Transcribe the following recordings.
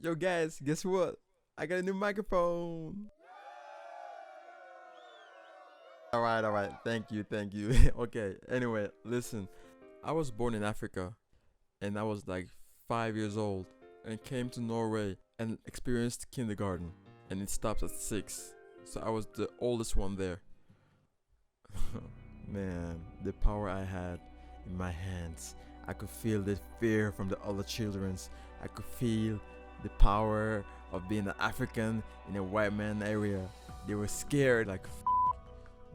Yo, guys, guess what? I got a new microphone. All right. Thank you, thank you. Okay, anyway, listen. I was born in Africa and I was like 5 years old and came to Norway and experienced kindergarten. And it stops at 6. So I was the oldest one there. Man, the power I had in my hands. I could feel the fear from the other children's. I could feel the power of being an African in a white man area. They were scared like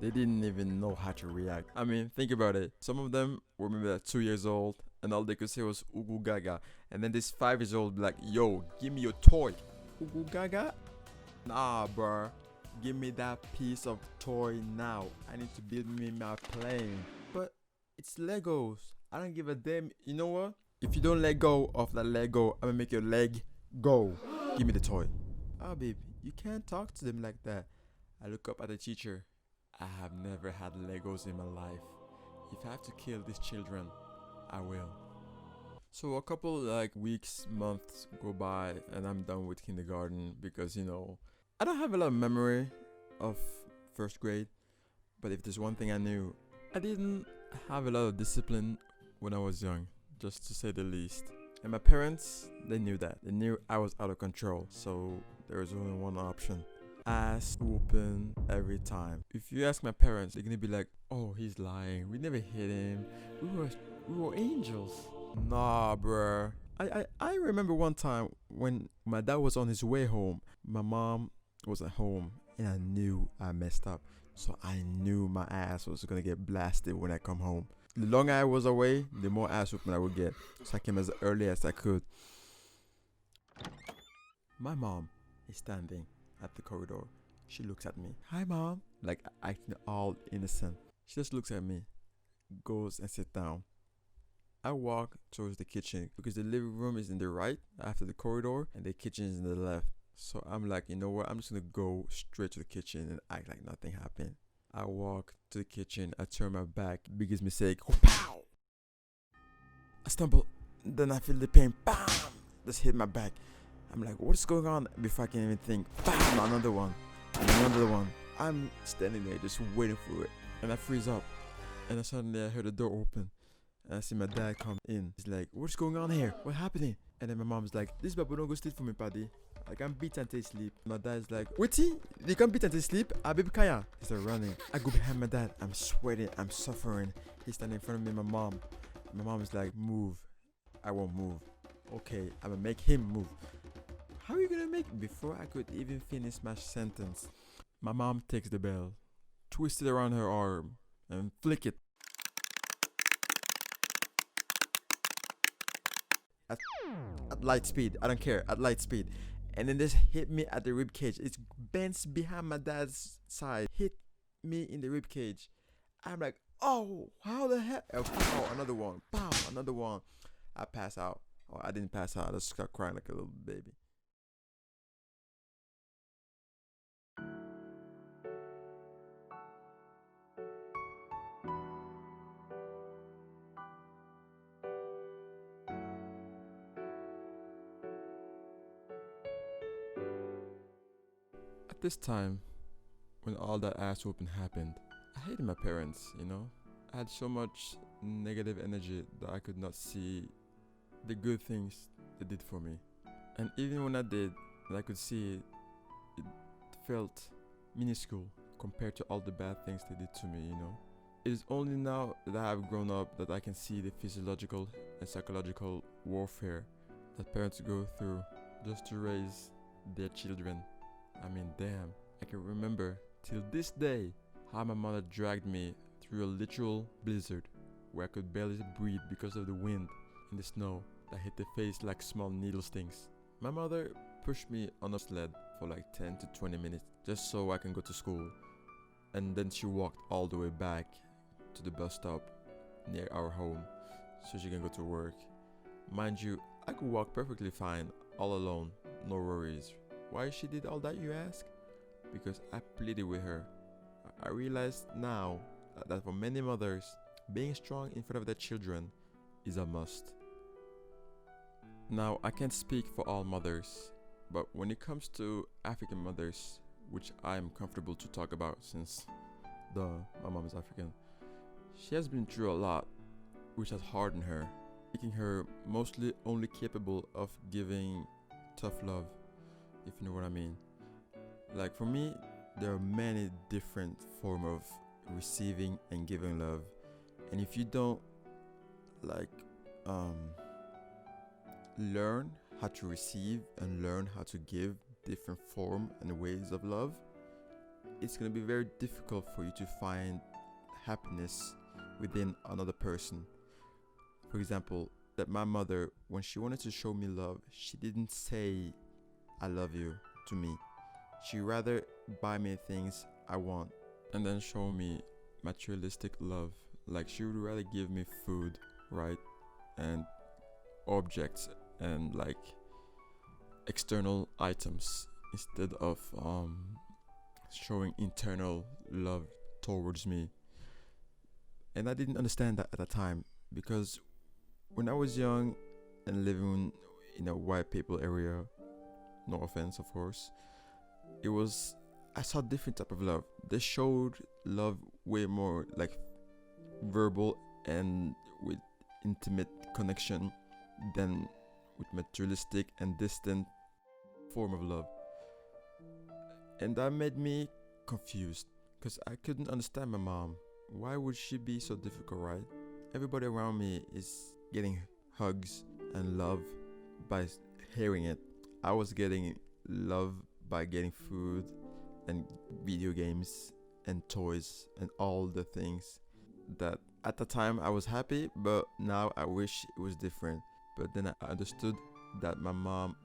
they didn't even know how to react. I mean, think about it. Some of them were maybe like 2 years old and all they could say was Ugu Gaga. And then this 5 years old be like, yo, give me your toy. Ugu Gaga? Nah, bruh. Give me that piece of toy now. I need to build me my plane. But it's Legos. I don't give a damn. You know what? If you don't let go of that Lego, I'm gonna make your leg go. Give me the toy. Oh, babe, you can't talk to them like that. I look up at the teacher. I have never had Legos in my life. If I have to kill these children, I will. So a couple like weeks, months go by and I'm done with kindergarten because I don't have a lot of memory of first grade, but if there's one thing I knew, I didn't have a lot of discipline when I was young, just to say the least. And my parents, they knew that. They knew I was out of control, so there was only one option. Ass whooping every time. If you ask my parents, they're gonna be like, oh, he's lying. We never hit him. We were angels. Nah, bruh. I remember one time when my dad was on his way home. My mom was at home and I knew I messed up. So I knew my ass was gonna get blasted when I come home. The longer I was away, the more ass whooping I would get. So I came as early as I could. My mom is standing at the corridor. She looks at me. Hi, mom. Like acting all innocent. She just looks at me, goes and sits down. I walk towards the kitchen because the living room is in the right after the corridor and the kitchen is in the left. So I'm like, you know what? I'm just gonna go straight to the kitchen and act like nothing happened. I walk to the kitchen. I turn my back. Biggest mistake. Oh, pow! I stumble. Then I feel the pain. Bam! Just hit my back. I'm like, what is going on? Before I can even think. Bam! Another one. And another one. I'm standing there just waiting for it. And I freeze up. And then suddenly I hear the door open. And I see my dad come in. He's like, what's going on here? What's happening? And then my mom's like, this baby don't go sleep for me, paddy. I can't beat until sleep. My dad's like, wait, you can't beat until sleep? Ah, baby Kaya. He started running. I go behind my dad. I'm sweating. I'm suffering. He's standing in front of me, my mom. My mom is like, move. I won't move. Okay, I'm gonna make him move. How are you gonna make it? Before I could even finish my sentence, my mom takes the bell, twists it around her arm, and flick it. At light speed. I don't care. At light speed. And then this hit me at the rib cage. It bends behind my dad's side. Hit me in the rib cage. I'm like, oh, how the heck? Oh, pow, another one. Pow, another one. I pass out. Oh, I didn't pass out. I just got crying like a little baby. At this time, when all that ass whooping happened, I hated my parents. I had so much negative energy that I could not see the good things they did for me. And even when I did, and I could see it, it felt minuscule compared to all the bad things they did to me. It is only now that I have grown up that I can see the physiological and psychological warfare that parents go through just to raise their children. I mean, damn, I can remember till this day how my mother dragged me through a literal blizzard where I could barely breathe because of the wind and the snow that hit the face like small needle stings. My mother pushed me on a sled for like 10 to 20 minutes just so I can go to school, and then she walked all the way back to the bus stop near our home so she can go to work. Mind you, I could walk perfectly fine all alone, no worries. Why she did all that, you ask? Because I pleaded with her. I realized now that for many mothers, being strong in front of their children is a must. Now, I can't speak for all mothers, But when it comes to African mothers, which I'm comfortable to talk about since my mom is African, she has been through a lot, which has hardened her, making her mostly only capable of giving tough love, if you know what I mean. Like for me, there are many different forms of receiving and giving love, and if you don't like um, learn how to receive and learn how to give different form and ways of love, it's gonna be very difficult for you to find happiness within another person. For example, that my mother, when she wanted to show me love, she didn't say I love you to me. She rather buy me things I want and then show me materialistic love. Like she would rather give me food, right? And objects and like external items instead of showing internal love towards me. And I didn't understand that at the time, because when I was young and living in a white people area, no offense of course, it was, I saw different type of love. They showed love way more like verbal and with intimate connection than with materialistic and distant form of love. And that made me confused because I couldn't understand my mom. Why would she be so difficult, right? Everybody around me is getting hugs and love by hearing it. I was getting love by getting food and video games and toys and all the things that at the time I was happy, but now I wish it was different. But then I understood that my mom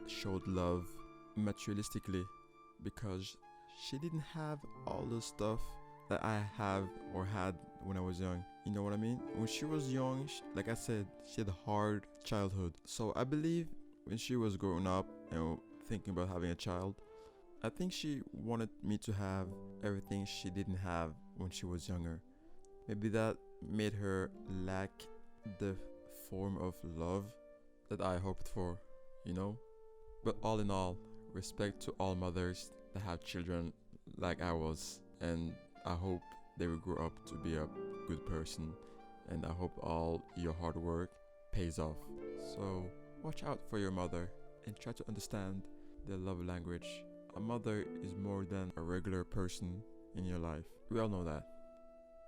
showed love materialistically because she didn't have all the stuff that I have or had when I was young. You know what I mean? When she was young, like I said, she had a hard childhood. So I believe when she was growing up and thinking about having a child, I think she wanted me to have everything she didn't have when she was younger. Maybe that made her lack the form of love that I hoped for, you know? But all in all, respect to all mothers that have children like I was, and I hope they will grow up to be a good person, and I hope all your hard work pays off. So watch out for your mother and try to understand their love language. A mother is more than a regular person in your life. We all know that.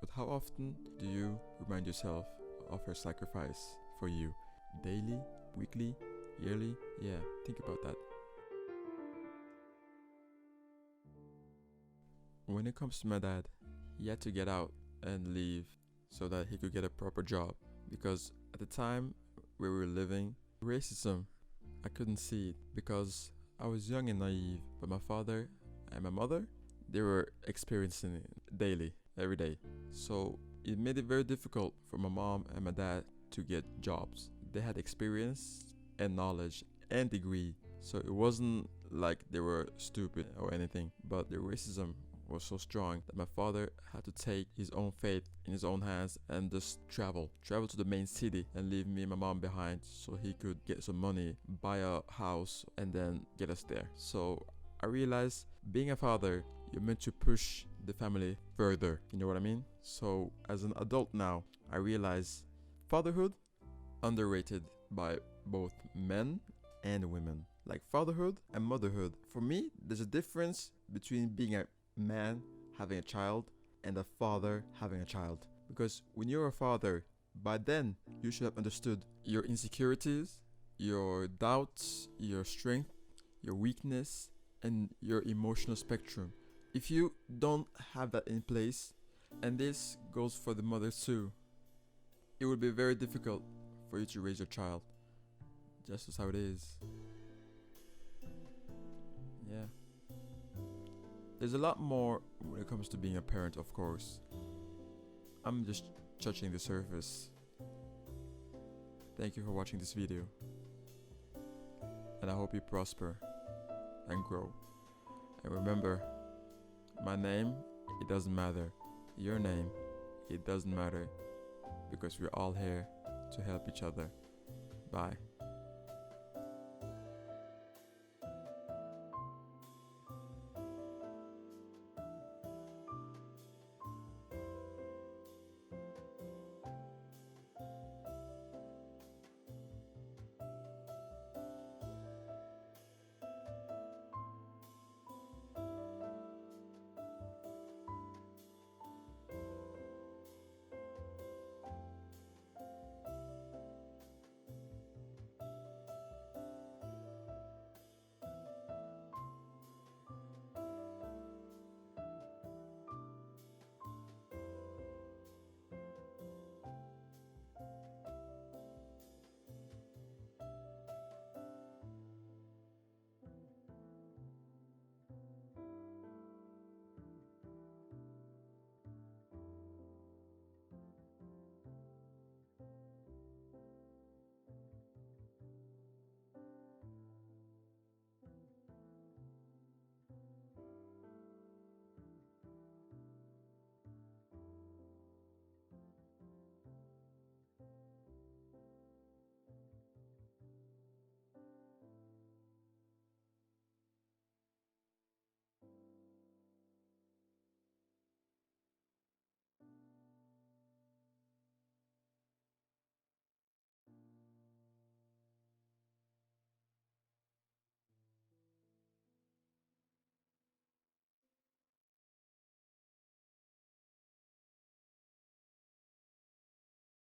But how often do you remind yourself of her sacrifice for you? Daily? Weekly? Yearly? Yeah, think about that. When it comes to my dad, he had to get out and leave so that he could get a proper job. Because at the time where we were living, racism, I couldn't see it because I was young and naive. But my father and my mother, they were experiencing it daily, every day. So it made it very difficult for my mom and my dad to get jobs. They had experience and knowledge and degree. So it wasn't like they were stupid or anything, but the racism was so strong that my father had to take his own fate in his own hands and just travel to the main city and leave me and my mom behind so he could get some money, buy a house, and then get us there. So I realized being a father, you're meant to push the family further, you know what I mean? So as an adult now, I realize fatherhood underrated by both men and women. Like fatherhood and motherhood, for me there's a difference between being a man having a child and a father having a child. Because when you're a father, by then you should have understood your insecurities, your doubts, your strength, your weakness, and your emotional spectrum. If you don't have that in place, and this goes for the mother too, it would be very difficult for you to raise your child. Just as how it is. Yeah. There's a lot more when it comes to being a parent, of course. I'm just touching the surface. Thank you for watching this video. And I hope you prosper and grow. And remember, my name, it doesn't matter. Your name, it doesn't matter. Because we're all here to help each other. Bye.